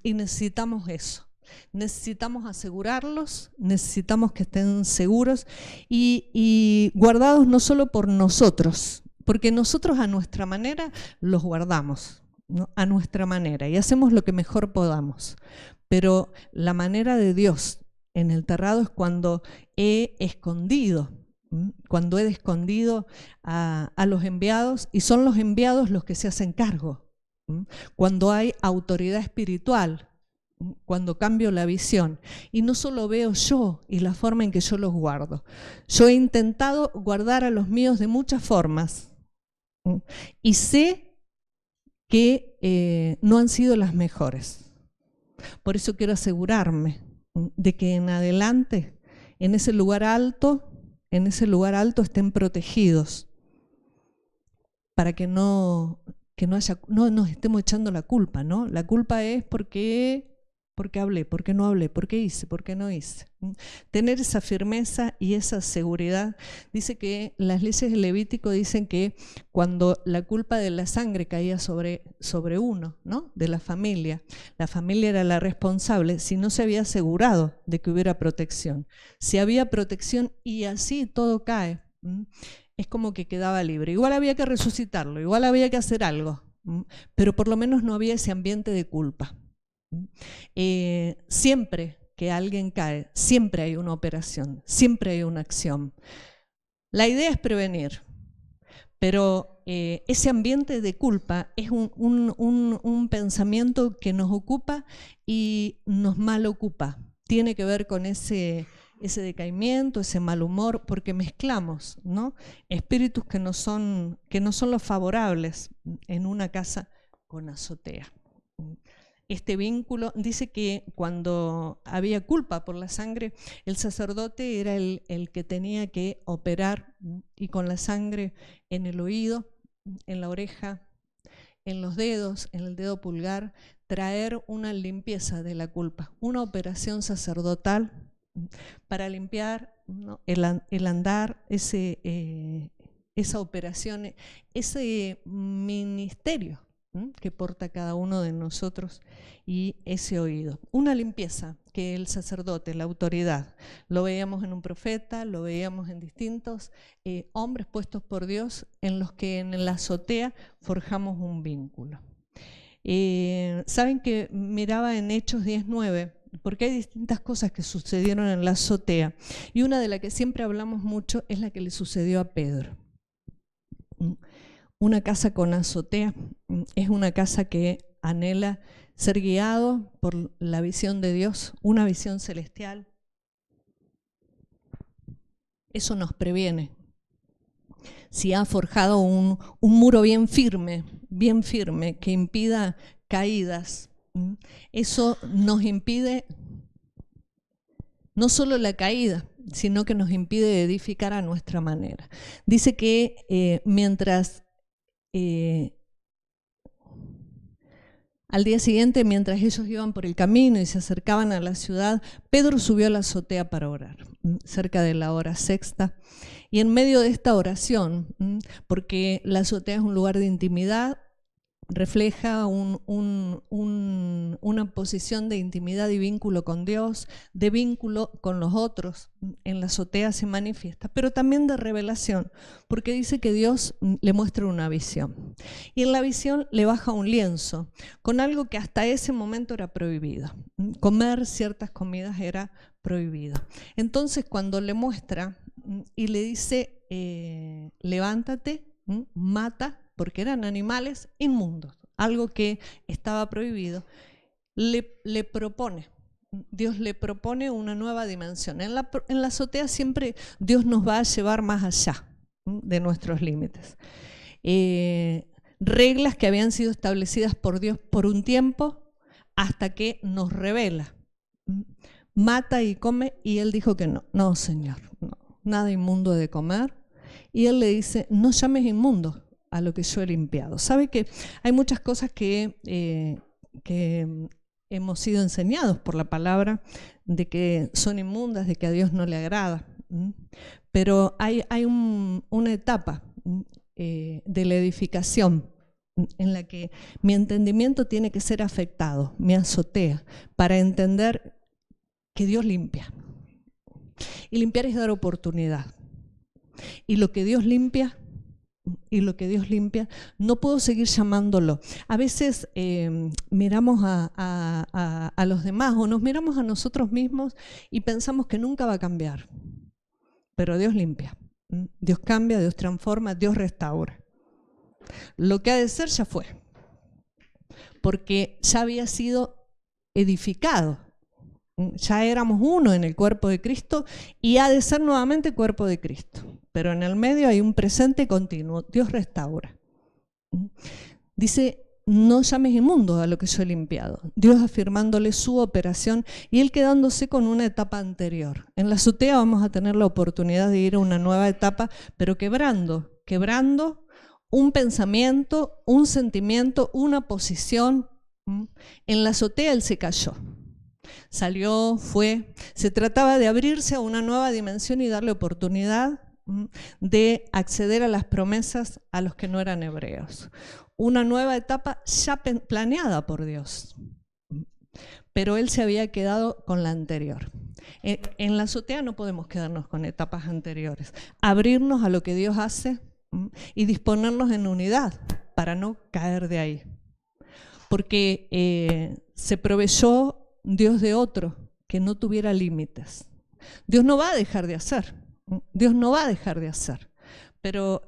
Y necesitamos eso. Necesitamos asegurarlos, necesitamos que estén seguros y guardados no solo por nosotros, porque nosotros a nuestra manera los guardamos, ¿no? A nuestra manera, y hacemos lo que mejor podamos. Pero la manera de Dios en el terrado es cuando he escondido a los enviados, y son los enviados los que se hacen cargo. Cuando hay autoridad espiritual, cuando cambio la visión, y no solo veo yo y la forma en que yo los guardo. Yo he intentado guardar a los míos de muchas formas, y sé que no han sido las mejores. Por eso quiero asegurarme de que en adelante, en ese lugar alto estén protegidos, para que no nos estemos echando la culpa, ¿no? La culpa es porque hablé, porque no hablé, porque hice, porque no hice. Tener esa firmeza y esa seguridad. Dice que las leyes del Levítico dicen que cuando la culpa de la sangre caía sobre uno, ¿no? De la familia era la responsable si no se había asegurado de que hubiera protección. Si había protección y así todo cae, es como que quedaba libre. Igual había que resucitarlo, igual había que hacer algo, pero por lo menos no había ese ambiente de culpa. Siempre que alguien cae, siempre hay una operación, siempre hay una acción. La idea es prevenir, pero ese ambiente de culpa es un pensamiento que nos ocupa y nos mal ocupa. Tiene que ver con ese decaimiento, ese mal humor, porque mezclamos, ¿no? Espíritus que no son los favorables en una casa con azotea. Este vínculo, dice que cuando había culpa por la sangre, el sacerdote era el que tenía que operar, y con la sangre en el oído, en la oreja, en los dedos, en el dedo pulgar, traer una limpieza de la culpa, una operación sacerdotal para limpiar, ¿no? el andar, esa operación, ese ministerio que porta cada uno de nosotros, y ese oído. Una limpieza que el sacerdote, la autoridad, lo veíamos en un profeta, lo veíamos en distintos hombres puestos por Dios, en los que en la azotea forjamos un vínculo. Saben que miraba en Hechos 10:9, porque hay distintas cosas que sucedieron en la azotea, y una de las que siempre hablamos mucho es la que le sucedió a Pedro. Una casa con azotea es una casa que anhela ser guiado por la visión de Dios, una visión celestial. Eso nos previene. Si ha forjado un muro bien firme, que impida caídas, eso nos impide no solo la caída, sino que nos impide edificar a nuestra manera. Dice que mientras al día siguiente, mientras ellos iban por el camino y se acercaban a la ciudad, Pedro subió a la azotea para orar, cerca de la hora sexta. Y en medio de esta oración, porque la azotea es un lugar de intimidad, refleja una posición de intimidad y vínculo con Dios, de vínculo con los otros. En la azotea se manifiesta, pero también de revelación, porque dice que Dios le muestra una visión. Y en la visión le baja un lienzo con algo que hasta ese momento era prohibido. Comer ciertas comidas era prohibido. Entonces, cuando le muestra y le dice, levántate, mata, porque eran animales inmundos, algo que estaba prohibido, le propone Dios le propone una nueva dimensión. En la azotea siempre Dios nos va a llevar más allá de nuestros límites. Reglas que habían sido establecidas por Dios por un tiempo hasta que nos revela. Mata y come, y él dijo que no. No, Señor, no, nada inmundo de comer. Y él le dice, no llames inmundo a lo que yo he limpiado. ¿Sabe que hay muchas cosas que hemos sido enseñados por la palabra de que son inmundas, de que a Dios no le agrada? Pero hay una etapa de la edificación en la que mi entendimiento tiene que ser afectado, mi azotea, para entender que Dios limpia. Y limpiar es dar oportunidad. Y lo que Dios limpia, no puedo seguir llamándolo. A veces miramos a los demás o nos miramos a nosotros mismos y pensamos que nunca va a cambiar. Pero Dios limpia, Dios cambia, Dios transforma, Dios restaura. Lo que ha de ser ya fue, porque ya había sido edificado. Ya éramos uno en el cuerpo de Cristo y ha de ser nuevamente cuerpo de Cristo. Pero en el medio hay un presente continuo. Dios restaura. Dice, no llames inmundo a lo que yo he limpiado. Dios afirmándole su operación y él quedándose con una etapa anterior. En la azotea vamos a tener la oportunidad de ir a una nueva etapa, pero quebrando un pensamiento, un sentimiento, una posición. En la azotea él se cayó. Salió, fue, se trataba de abrirse a una nueva dimensión y darle oportunidad de acceder a las promesas a los que no eran hebreos. Una nueva etapa ya planeada por Dios, pero él se había quedado con la anterior. En la azotea no podemos quedarnos con etapas anteriores, abrirnos a lo que Dios hace y disponernos en unidad para no caer de ahí. Porque se proveyó Dios de otro que no tuviera límites. Dios no va a dejar de hacer, pero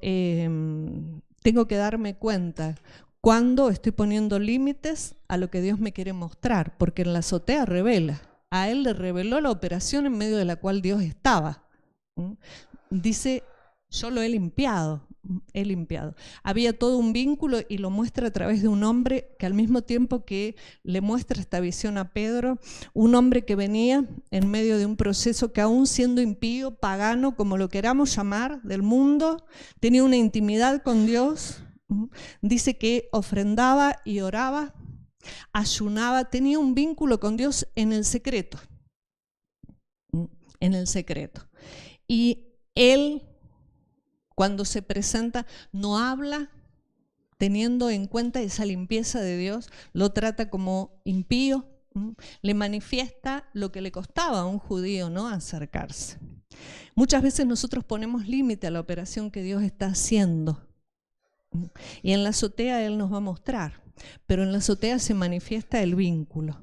tengo que darme cuenta cuando estoy poniendo límites a lo que Dios me quiere mostrar, porque en la azotea revela, a él le reveló la operación en medio de la cual Dios estaba. Dice, yo lo he limpiado. Había todo un vínculo y lo muestra a través de un hombre que al mismo tiempo que le muestra esta visión a Pedro, un hombre que venía en medio de un proceso que aún siendo impío, pagano, como lo queramos llamar, del mundo, tenía una intimidad con Dios. Dice que ofrendaba y oraba, ayunaba, tenía un vínculo con Dios en el secreto. Y él, cuando se presenta, no habla teniendo en cuenta esa limpieza de Dios, lo trata como impío, le manifiesta lo que le costaba a un judío, ¿no?, acercarse. Muchas veces nosotros ponemos límite a la operación que Dios está haciendo y en la azotea Él nos va a mostrar, pero en la azotea se manifiesta el vínculo.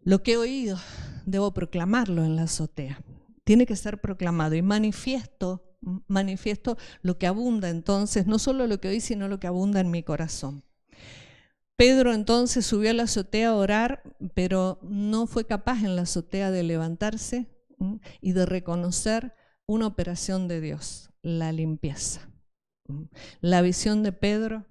Lo que he oído, debo proclamarlo en la azotea. Tiene que ser proclamado y manifiesto lo que abunda entonces, no solo lo que oí, sino lo que abunda en mi corazón. Pedro entonces subió a la azotea a orar, pero no fue capaz en la azotea de levantarse y de reconocer una operación de Dios, la limpieza. La visión de Pedro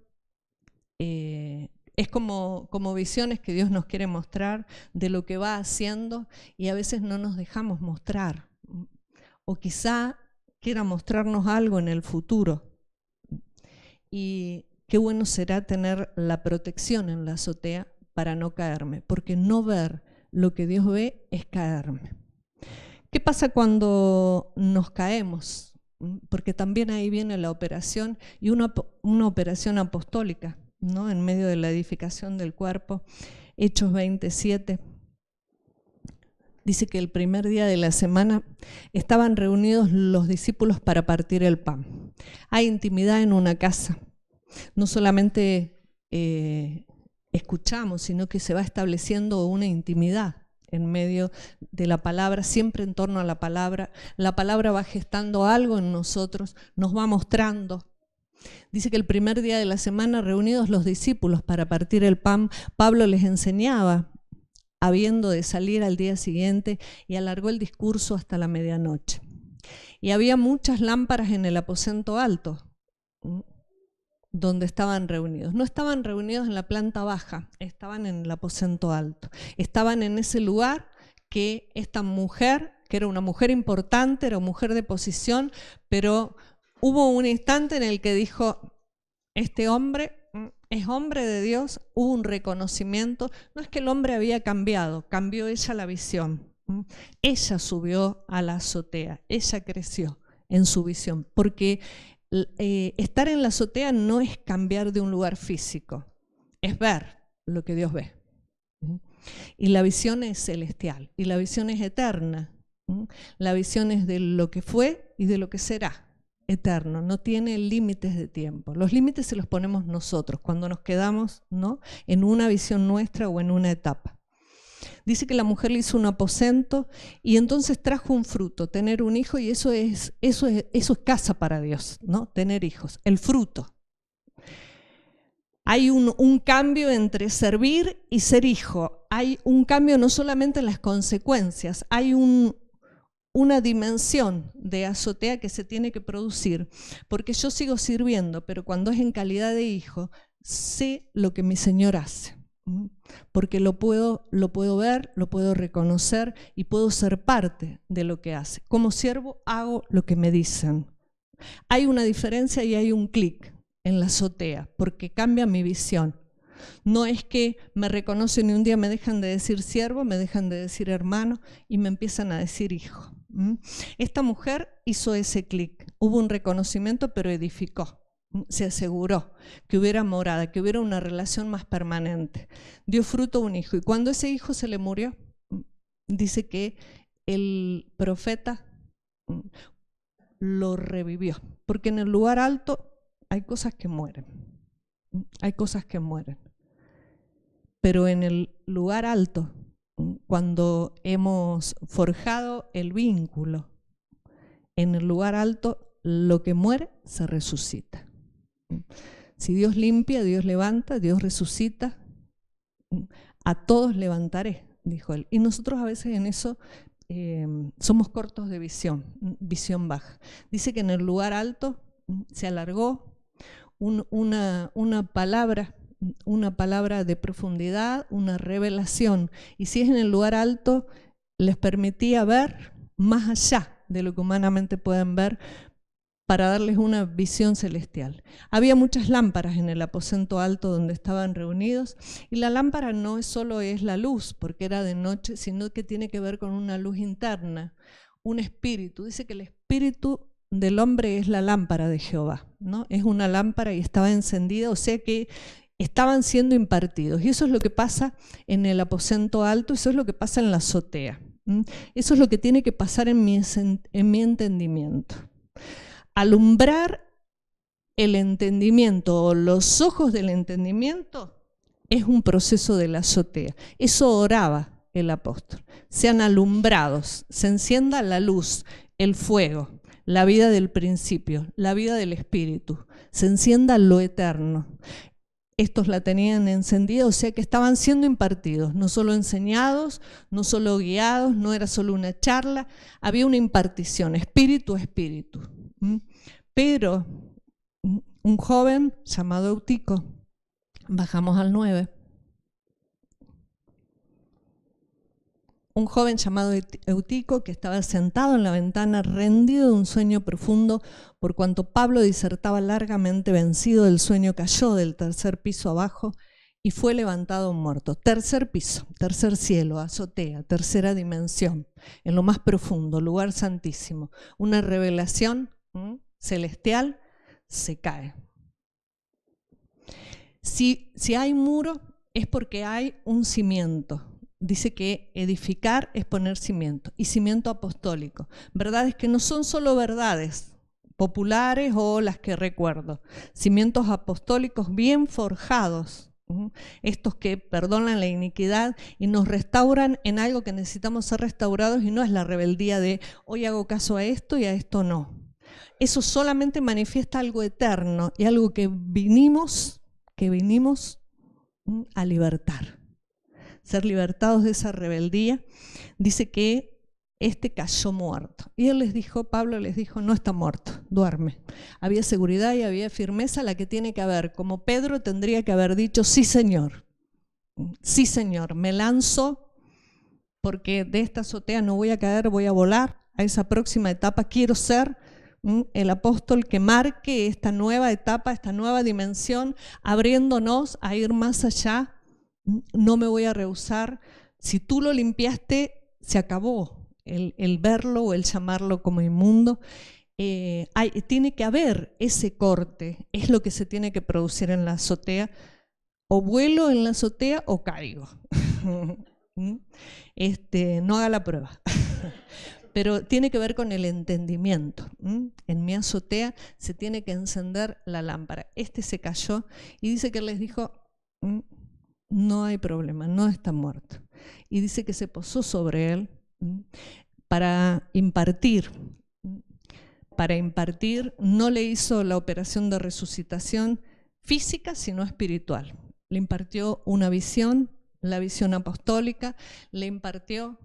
es como visiones que Dios nos quiere mostrar de lo que va haciendo y a veces no nos dejamos mostrar. O quizá quiera mostrarnos algo en el futuro. Y qué bueno será tener la protección en la azotea para no caerme, porque no ver lo que Dios ve es caerme. ¿Qué pasa cuando nos caemos? Porque también ahí viene la operación y una operación apostólica, ¿no?, en medio de la edificación del cuerpo. Hechos 27. Dice que el primer día de la semana estaban reunidos los discípulos para partir el pan. Hay intimidad en una casa. No solamente escuchamos, sino que se va estableciendo una intimidad en medio de la palabra, siempre en torno a la palabra. La palabra va gestando algo en nosotros, nos va mostrando. Dice que el primer día de la semana, reunidos los discípulos para partir el pan, Pablo les enseñaba habiendo de salir al día siguiente, y alargó el discurso hasta la medianoche. Y había muchas lámparas en el aposento alto, donde estaban reunidos. No estaban reunidos en la planta baja, estaban en el aposento alto. Estaban en ese lugar que esta mujer, que era una mujer importante, era una mujer de posición, pero hubo un instante en el que dijo, este hombre es hombre de Dios, hubo un reconocimiento. No es que el hombre había cambiado, cambió ella la visión. Ella subió a la azotea, ella creció en su visión, porque estar en la azotea no es cambiar de un lugar físico, es ver lo que Dios ve. Y la visión es celestial, y la visión es eterna. La visión es de lo que fue y de lo que será, eterno, no tiene límites de tiempo. Los límites se los ponemos nosotros cuando nos quedamos, ¿no?, en una visión nuestra o en una etapa. Dice que la mujer le hizo un aposento y entonces trajo un fruto, tener un hijo, y eso es casa para Dios, ¿no? Tener hijos, el fruto. Hay un cambio entre servir y ser hijo. Hay un cambio no solamente en las consecuencias, hay una dimensión de azotea que se tiene que producir, porque yo sigo sirviendo, pero cuando es en calidad de hijo, sé lo que mi Señor hace. Porque lo puedo ver, lo puedo reconocer y puedo ser parte de lo que hace. Como siervo hago lo que me dicen. Hay una diferencia y hay un clic en la azotea, porque cambia mi visión. No es que me reconocen y un día me dejan de decir siervo, me dejan de decir hermano y me empiezan a decir hijo. Esta mujer hizo ese clic, hubo un reconocimiento, pero edificó. Se aseguró que hubiera morada, que hubiera una relación más permanente. Dio fruto un hijo, y cuando ese hijo se le murió, dice que el profeta lo revivió, porque en el lugar alto hay cosas que mueren, hay cosas que mueren, pero en el lugar alto, cuando hemos forjado el vínculo, en el lugar alto lo que muere se resucita. Si Dios limpia, Dios levanta, Dios resucita, a todos levantaré, dijo él. Y nosotros a veces en eso somos cortos de visión baja. Dice que en el lugar alto se alargó una palabra de profundidad, una revelación. Y si es en el lugar alto, les permitía ver más allá de lo que humanamente pueden ver, para darles una visión celestial. Había muchas lámparas en el aposento alto donde estaban reunidos, y la lámpara no solo es la luz, porque era de noche, sino que tiene que ver con una luz interna, un espíritu. Dice que el espíritu del hombre es la lámpara de Jehová, ¿no? Es una lámpara y estaba encendida, o sea que estaban siendo impartidos. Y eso es lo que pasa en el aposento alto, eso es lo que pasa en la azotea. Eso es lo que tiene que pasar en mi entendimiento. Alumbrar el entendimiento o los ojos del entendimiento es un proceso de la azotea. Eso oraba el apóstol. Sean alumbrados, se encienda la luz, el fuego, la vida del principio, la vida del espíritu, se encienda lo eterno. Estos la tenían encendida, o sea que estaban siendo impartidos, no solo enseñados, no solo guiados, no era solo una charla, había una impartición, espíritu a espíritu. Pero un joven llamado Eutico, bajamos al 9, un joven llamado Eutico que estaba sentado en la ventana rendido de un sueño profundo, por cuanto Pablo disertaba largamente, vencido del sueño, cayó del tercer piso abajo y fue levantado muerto. Tercer piso, tercer cielo, azotea, tercera dimensión, en lo más profundo, lugar santísimo. Una revelación celestial se cae. Si hay muro es porque hay un cimiento. Dice que edificar es poner cimiento, y cimiento apostólico. Verdades que no son solo verdades populares o las que recuerdo. Cimientos apostólicos bien forjados, estos que perdonan la iniquidad y nos restauran en algo que necesitamos ser restaurados, y no es la rebeldía de hoy hago caso a esto y a esto no. Eso solamente manifiesta algo eterno y algo que vinimos a libertar. ser libertados de esa rebeldía, dice que cayó muerto. Y él les dijo, Pablo les dijo, no está muerto, duerme. Había seguridad y había firmeza, la que tiene que haber. Como Pedro tendría que haber dicho, sí Señor, me lanzo porque de esta azotea no voy a caer, voy a volar a esa próxima etapa. Quiero ser el apóstol que marque esta nueva etapa, esta nueva dimensión, abriéndonos a ir más allá. No me voy a rehusar. Si tú lo limpiaste, se acabó el verlo o el llamarlo como inmundo. Tiene que haber ese corte, es lo que se tiene que producir en la azotea. O vuelo en la azotea o caigo. No haga la prueba. Pero tiene que ver con el entendimiento. En mi azotea se tiene que encender la lámpara. Se cayó y dice que él les dijo, no hay problema, no está muerto. Y dice que se posó sobre él para impartir. No le hizo la operación de resucitación física, sino espiritual. Le impartió una visión, la visión apostólica, le impartió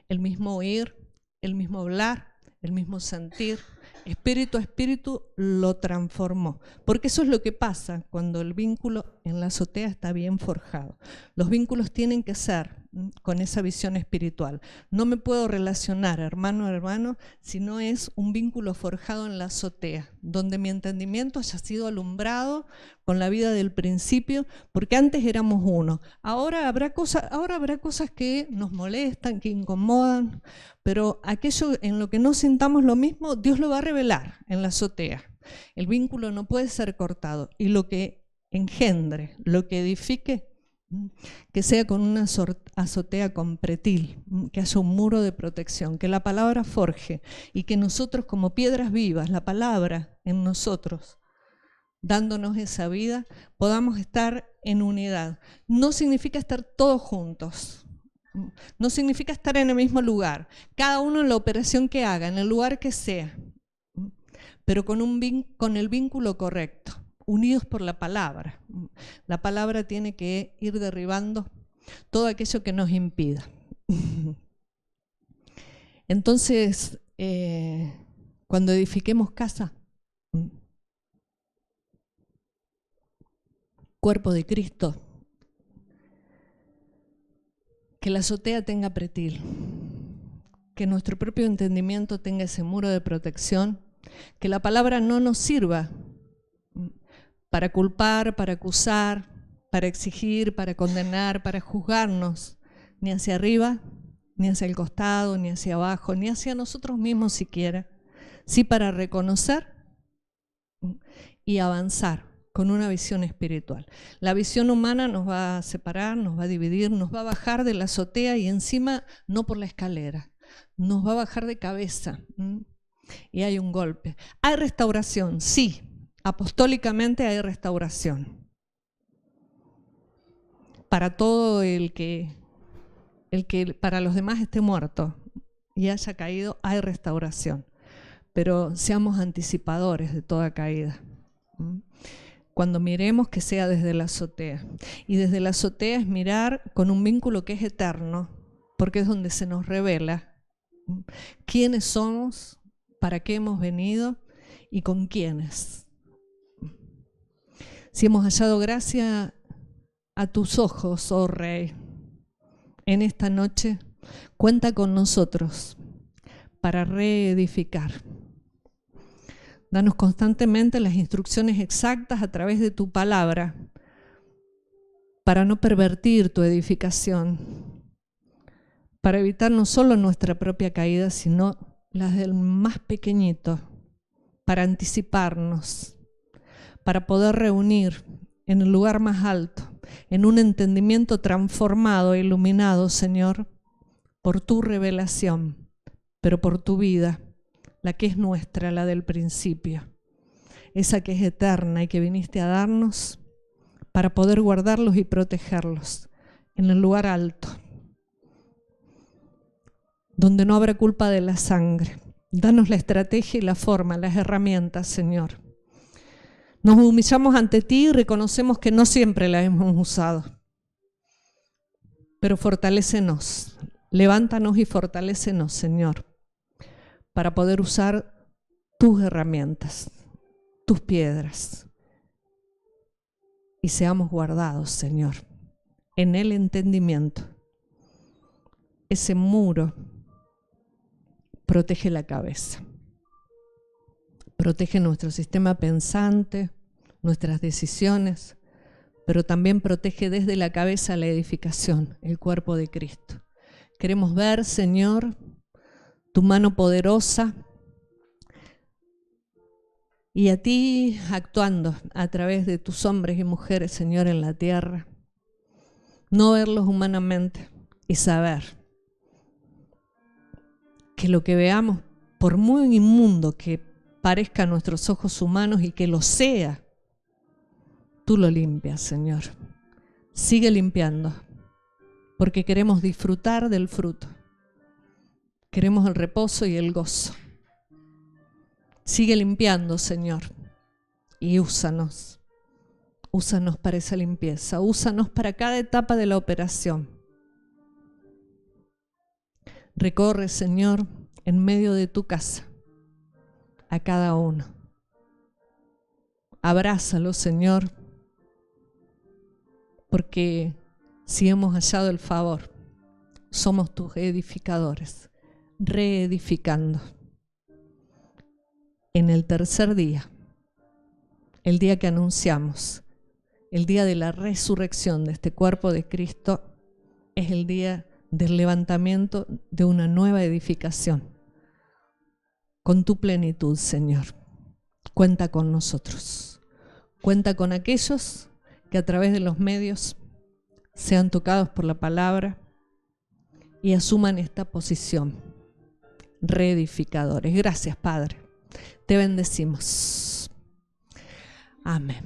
el mismo oír, el mismo hablar, el mismo sentir. Espíritu a espíritu lo transformó. Porque eso es lo que pasa cuando el vínculo en la azotea está bien forjado. Los vínculos tienen que ser con esa visión espiritual. No me puedo relacionar hermano a hermano si no es un vínculo forjado en la azotea, donde mi entendimiento haya sido alumbrado con la vida del principio, porque antes éramos uno. Ahora habrá cosas que nos molestan, que incomodan, pero aquello en lo que no sintamos lo mismo, Dios lo va a revelar en la azotea. El vínculo no puede ser cortado, y lo que engendre, lo que edifique, que sea con una azotea con pretil, que haya un muro de protección, que la palabra forje y que nosotros como piedras vivas, la palabra en nosotros, dándonos esa vida, podamos estar en unidad. No significa estar todos juntos, no significa estar en el mismo lugar, cada uno en la operación que haga, en el lugar que sea, pero con el vínculo correcto. Unidos por la palabra. La palabra tiene que ir derribando todo aquello que nos impida. Entonces, cuando edifiquemos casa, cuerpo de Cristo, que la azotea tenga pretil, que nuestro propio entendimiento tenga ese muro de protección, que la palabra no nos sirva para culpar, para acusar, para exigir, para condenar, para juzgarnos, ni hacia arriba, ni hacia el costado, ni hacia abajo, ni hacia nosotros mismos siquiera, sí para reconocer y avanzar con una visión espiritual. La visión humana nos va a separar, nos va a dividir, nos va a bajar de la azotea y encima no por la escalera, nos va a bajar de cabeza y hay un golpe. Hay restauración, sí. Apostólicamente hay restauración. Para todo el que para los demás esté muerto y haya caído, hay restauración. Pero seamos anticipadores de toda caída. Cuando miremos, que sea desde la azotea. Y desde la azotea es mirar con un vínculo que es eterno, porque es donde se nos revela quiénes somos, para qué hemos venido y con quiénes. Si hemos hallado gracia a tus ojos, oh Rey, en esta noche, cuenta con nosotros para reedificar. Danos constantemente las instrucciones exactas a través de tu palabra para no pervertir tu edificación, para evitar no solo nuestra propia caída, sino las del más pequeñito, para anticiparnos, para poder reunir en el lugar más alto, en un entendimiento transformado e iluminado, Señor, por tu revelación, pero por tu vida, la que es nuestra, la del principio, esa que es eterna y que viniste a darnos para poder guardarlos y protegerlos en el lugar alto, donde no habrá culpa de la sangre. Danos la estrategia y la forma, las herramientas, Señor. Nos humillamos ante ti y reconocemos que no siempre las hemos usado, pero fortalécenos, levántanos y fortalécenos, Señor, para poder usar tus herramientas, tus piedras, y seamos guardados, Señor, en el entendimiento. Ese muro protege la cabeza, protege nuestro sistema pensante, nuestras decisiones, pero también protege desde la cabeza la edificación, el cuerpo de Cristo. Queremos ver, Señor, tu mano poderosa y a ti actuando a través de tus hombres y mujeres, Señor, en la tierra. No verlos humanamente y saber que lo que veamos, por muy inmundo que parezca a nuestros ojos humanos y que lo sea, tú lo limpias, Señor. Sigue limpiando, porque queremos disfrutar del fruto. Queremos el reposo y el gozo. Sigue limpiando, Señor, y úsanos. Úsanos para esa limpieza, úsanos para cada etapa de la operación. Recorre, Señor, en medio de tu casa, a cada uno. Abrázalo, Señor, porque si hemos hallado el favor, somos tus edificadores, reedificando. En el tercer día, el día que anunciamos, el día de la resurrección de este cuerpo de Cristo, es el día del levantamiento de una nueva edificación. Con tu plenitud, Señor, cuenta con nosotros. Cuenta con aquellos que a través de los medios sean tocados por la palabra y asuman esta posición, reedificadores. Gracias, Padre. Te bendecimos. Amén.